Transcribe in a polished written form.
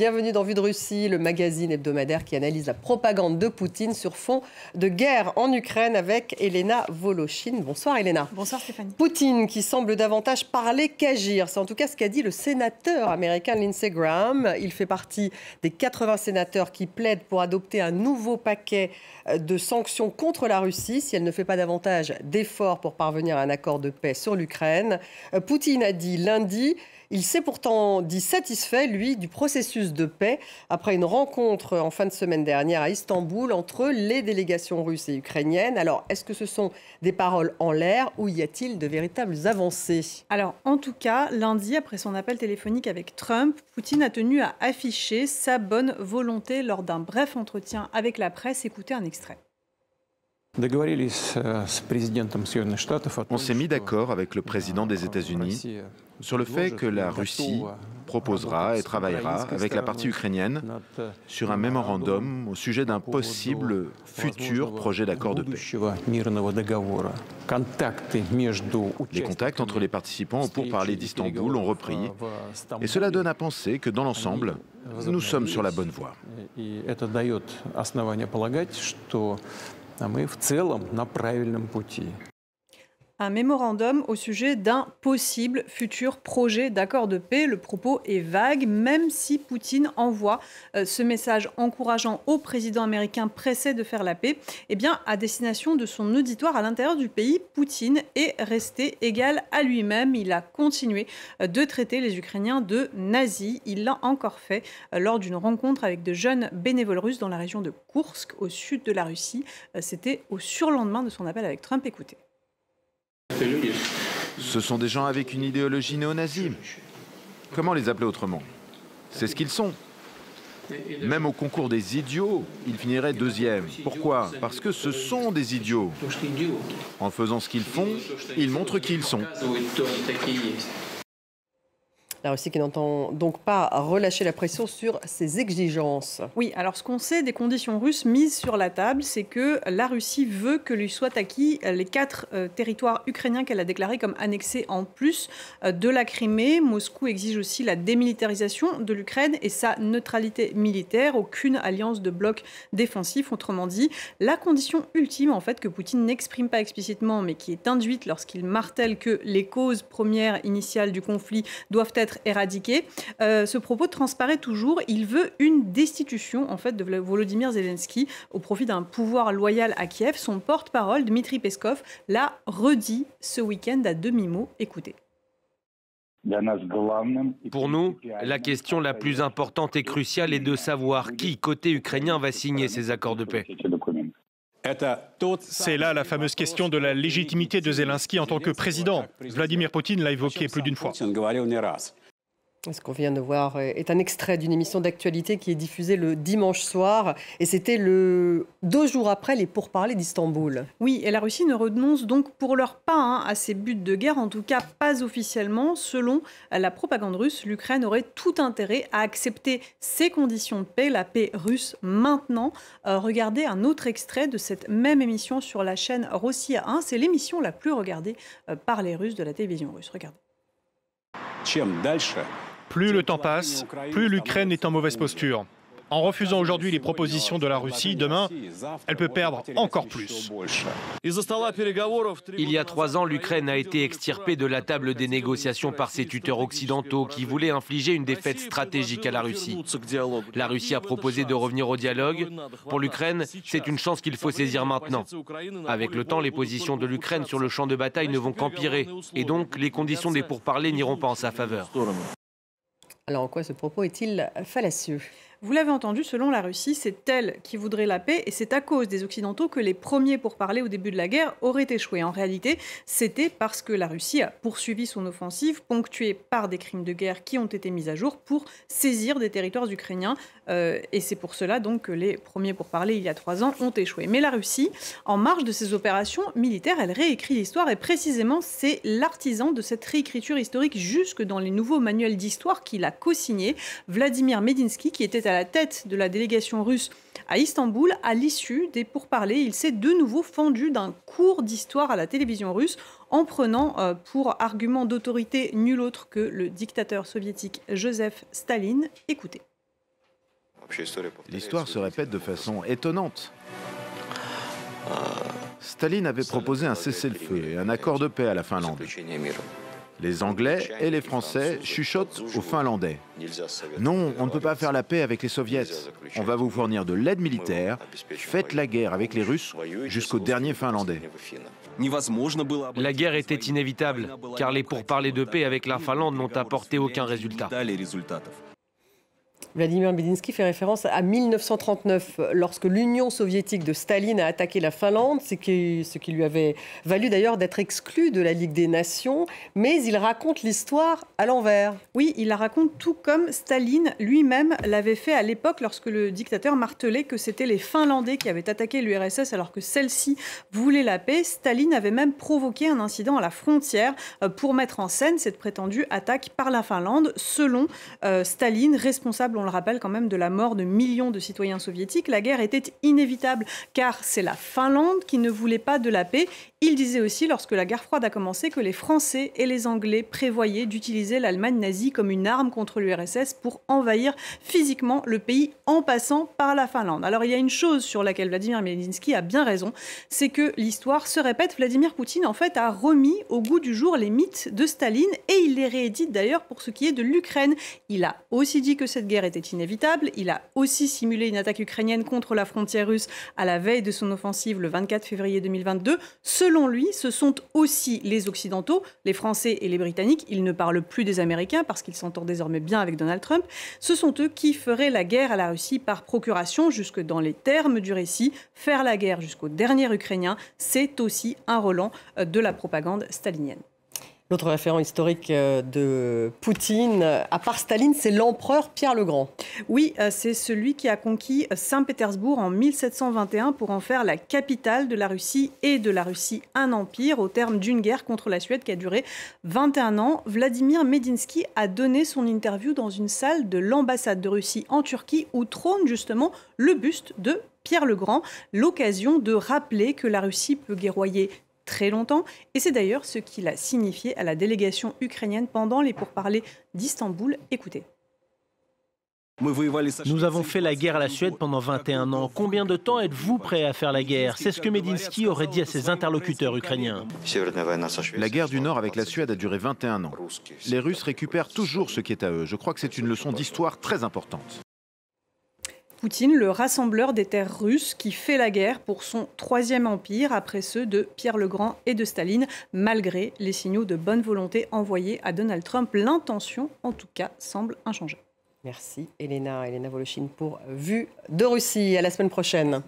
bienvenue dans Vue de Russie, le magazine hebdomadaire qui analyse la propagande de Poutine sur fond de guerre en Ukraine avec Elena Voloshin. Bonsoir Elena. Bonsoir Stéphanie. Poutine qui semble davantage parler qu'agir, c'est en tout cas ce qu'a dit le sénateur américain Lindsey Graham. Il fait partie des 80 sénateurs qui plaident pour adopter un nouveau paquet de sanctions contre la Russie si elle ne fait pas davantage d'efforts pour parvenir à un accord de paix sur l'Ukraine. Poutine a dit lundi, il s'est pourtant dit satisfait, lui, du processus de paix après une rencontre en fin de semaine dernière à Istanbul entre les délégations russes et ukrainiennes. Alors, est-ce que ce sont des paroles en l'air ou y a-t-il de véritables avancées? Alors, en tout cas, lundi, après son appel téléphonique avec Trump, Poutine a tenu à afficher sa bonne volonté lors d'un bref entretien avec la presse. Écoutez un extrait. On s'est mis d'accord avec le président des États-Unis sur le fait que la Russie proposera et travaillera avec la partie ukrainienne sur un mémorandum au sujet d'un possible futur projet d'accord de paix. Les contacts entre les participants aux pourparlers d'Istanbul ont repris et cela donne à penser que dans l'ensemble, nous sommes sur la bonne voie. Un mémorandum au sujet d'un possible futur projet d'accord de paix. Le propos est vague, même si Poutine envoie ce message encourageant au président américain pressé de faire la paix. Eh bien, à destination de son auditoire à l'intérieur du pays, Poutine est resté égal à lui-même. Il a continué de traiter les Ukrainiens de nazis. Il l'a encore fait lors d'une rencontre avec de jeunes bénévoles russes dans la région de Koursk, au sud de la Russie. C'était au surlendemain de son appel avec Trump. Écoutez. Ce sont des gens avec une idéologie néo-nazie. Comment les appeler autrement? C'est ce qu'ils sont. Même au concours des idiots, ils finiraient deuxième. Pourquoi? Parce que ce sont des idiots. En faisant ce qu'ils font, ils montrent qui ils sont. La Russie qui n'entend donc pas relâcher la pression sur ses exigences. Oui, alors ce qu'on sait des conditions russes mises sur la table, c'est que la Russie veut que lui soient acquis les 4 territoires ukrainiens qu'elle a déclarés comme annexés en plus de la Crimée. Moscou exige aussi la démilitarisation de l'Ukraine et sa neutralité militaire, aucune alliance de bloc défensif. Autrement dit, la condition ultime en fait que Poutine n'exprime pas explicitement, mais qui est induite lorsqu'il martèle que les causes premières initiales du conflit doivent être éradiqué. Ce propos transparaît toujours. Il veut une destitution en fait de Volodymyr Zelensky au profit d'un pouvoir loyal à Kiev. Son porte-parole, Dmitri Peskov, l'a redit ce week-end à demi-mot. Écoutez. Pour nous, la question la plus importante et cruciale est de savoir qui, côté ukrainien, va signer ces accords de paix. C'est là la fameuse question de la légitimité de Zelensky en tant que président. Vladimir Poutine l'a évoqué plus d'une fois. Ce qu'on vient de voir est un extrait d'une émission d'actualité qui est diffusée le dimanche soir. Et c'était 2 jours après les pourparlers d'Istanbul. Oui, et la Russie ne renonce donc pour l'heure pas à ses buts de guerre, en tout cas pas officiellement. Selon la propagande russe, l'Ukraine aurait tout intérêt à accepter ces conditions de paix, la paix russe maintenant. Regardez un autre extrait de cette même émission sur la chaîne Rossiya 1. C'est l'émission la plus regardée par les Russes de la télévision russe. Regardez. Plus le temps passe, plus l'Ukraine est en mauvaise posture. En refusant aujourd'hui les propositions de la Russie, demain, elle peut perdre encore plus. Il y a 3 ans, l'Ukraine a été extirpée de la table des négociations par ses tuteurs occidentaux qui voulaient infliger une défaite stratégique à la Russie. La Russie a proposé de revenir au dialogue. Pour l'Ukraine, c'est une chance qu'il faut saisir maintenant. Avec le temps, les positions de l'Ukraine sur le champ de bataille ne vont qu'empirer. Et donc, les conditions des pourparlers n'iront pas en sa faveur. Alors en quoi ce propos est-il fallacieux ? Vous l'avez entendu, selon la Russie, c'est elle qui voudrait la paix et c'est à cause des Occidentaux que les premiers pourparlers au début de la guerre auraient échoué. En réalité, c'était parce que la Russie a poursuivi son offensive, ponctuée par des crimes de guerre qui ont été mis à jour pour saisir des territoires ukrainiens. Et c'est pour cela donc que les premiers pourparlers, il y a 3 ans, ont échoué. Mais la Russie, en marge de ses opérations militaires, elle réécrit l'histoire et précisément, c'est l'artisan de cette réécriture historique jusque dans les nouveaux manuels d'histoire qu'il a co-signé, Vladimir Medinsky, qui était à la tête de la délégation russe à Istanbul. À l'issue des pourparlers, il s'est de nouveau fendu d'un cours d'histoire à la télévision russe en prenant pour argument d'autorité nul autre que le dictateur soviétique Joseph Staline. Écoutez. L'histoire se répète de façon étonnante. Staline avait proposé un cessez-le-feu et un accord de paix à la Finlande. Les Anglais et les Français chuchotent aux Finlandais. Non, on ne peut pas faire la paix avec les Soviets. On va vous fournir de l'aide militaire. Faites la guerre avec les Russes jusqu'au dernier Finlandais. La guerre était inévitable, car les pourparlers de paix avec la Finlande n'ont apporté aucun résultat. Vladimir Medinsky fait référence à 1939, lorsque l'Union soviétique de Staline a attaqué la Finlande, ce qui lui avait valu d'ailleurs d'être exclu de la Ligue des Nations. Mais il raconte l'histoire à l'envers. Oui, il la raconte tout comme Staline lui-même l'avait fait à l'époque, lorsque le dictateur martelait que c'était les Finlandais qui avaient attaqué l'URSS alors que celle-ci voulait la paix. Staline avait même provoqué un incident à la frontière pour mettre en scène cette prétendue attaque par la Finlande. Selon Staline, responsable, on le rappelle quand même, de la mort de millions de citoyens soviétiques, la guerre était inévitable car c'est la Finlande qui ne voulait pas de la paix. Il disait aussi, lorsque la guerre froide a commencé, que les Français et les Anglais prévoyaient d'utiliser l'Allemagne nazie comme une arme contre l'URSS pour envahir physiquement le pays en passant par la Finlande. Alors il y a une chose sur laquelle Vladimir Medinsky a bien raison, c'est que l'histoire se répète. Vladimir Poutine en fait a remis au goût du jour les mythes de Staline et il les réédite d'ailleurs pour ce qui est de l'Ukraine. Il a aussi dit que cette guerre était inévitable, il a aussi simulé une attaque ukrainienne contre la frontière russe à la veille de son offensive le 24 février 2022. Selon lui, ce sont aussi les Occidentaux, les Français et les Britanniques, il ne parle plus des Américains parce qu'ils s'entendent désormais bien avec Donald Trump, ce sont eux qui feraient la guerre à la Russie par procuration, jusque dans les termes du récit. Faire la guerre jusqu'au dernier Ukrainien, c'est aussi un relent de la propagande stalinienne. L'autre référent historique de Poutine, à part Staline, c'est l'empereur Pierre le Grand. Oui, c'est celui qui a conquis Saint-Pétersbourg en 1721 pour en faire la capitale de la Russie et de la Russie un empire au terme d'une guerre contre la Suède qui a duré 21 ans. Vladimir Medinsky a donné son interview dans une salle de l'ambassade de Russie en Turquie où trône justement le buste de Pierre le Grand, l'occasion de rappeler que la Russie peut guerroyer très longtemps, et c'est d'ailleurs ce qu'il a signifié à la délégation ukrainienne pendant les pourparlers d'Istanbul. Écoutez. Nous avons fait la guerre à la Suède pendant 21 ans. Combien de temps êtes-vous prêt à faire la guerre? C'est ce que Medinsky aurait dit à ses interlocuteurs ukrainiens. La guerre du Nord avec la Suède a duré 21 ans. Les Russes récupèrent toujours ce qui est à eux. Je crois que c'est une leçon d'histoire très importante. Poutine, le rassembleur des terres russes qui fait la guerre pour son troisième empire après ceux de Pierre le Grand et de Staline, malgré les signaux de bonne volonté envoyés à Donald Trump. L'intention, en tout cas, semble inchangée. Merci Elena Voloshin pour Vue de Russie. À la semaine prochaine.